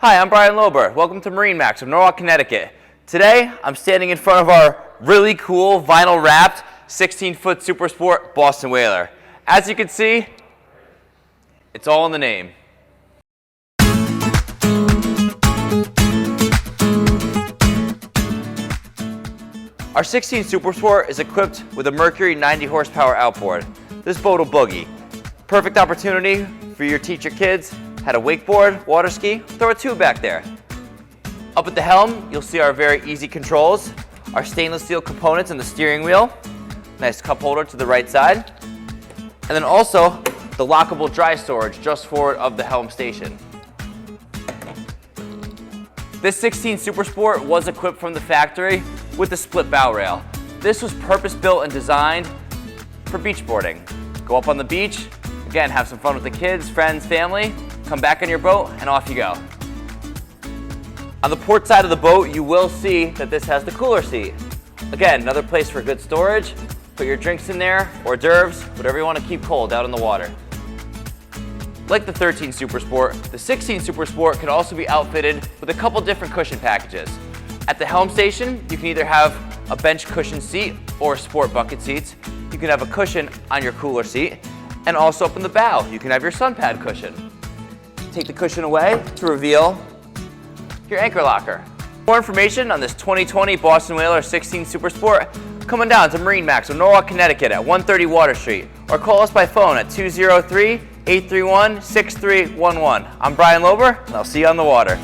Hi, I'm Brian Lober. Welcome to MarineMax of Norwalk, Connecticut. Today, I'm standing in front of our really cool vinyl-wrapped 16-foot Super Sport Boston Whaler. As you can see, it's all in the name. Our 16 Super Sport is equipped with a Mercury 90 horsepower outboard. This boat will boogie. Perfect opportunity for you to teach your kids how to wakeboard, water ski, throw a tube back there. Up at the helm, you'll see our very easy controls, our stainless steel components in the steering wheel, nice cup holder to the right side, and then also the lockable dry storage just forward of the helm station. This 16 Super Sport was equipped from the factory with a split bow rail. This was purpose-built and designed for beach boarding. Go up on the beach, again, have some fun with the kids, friends, family, come back on your boat, and off you go. On the port side of the boat, you will see that this has the cooler seat. Again, another place for good storage. Put your drinks in there, hors d'oeuvres, whatever you want to keep cold out in the water. Like the 13 Super Sport, the 16 Super Sport can also be outfitted with a couple different cushion packages. At the helm station, you can either have a bench cushion seat or sport bucket seats. You can have a cushion on your cooler seat, and also up in the bow, you can have your sun pad cushion. Take the cushion away to reveal your anchor locker. For more information on this 2020 Boston Whaler 16 Super Sport, come on down to MarineMax of Norwalk, Connecticut at 130 Water Street, or call us by phone at 203-831-6311. I'm Brian Lober, and I'll see you on the water.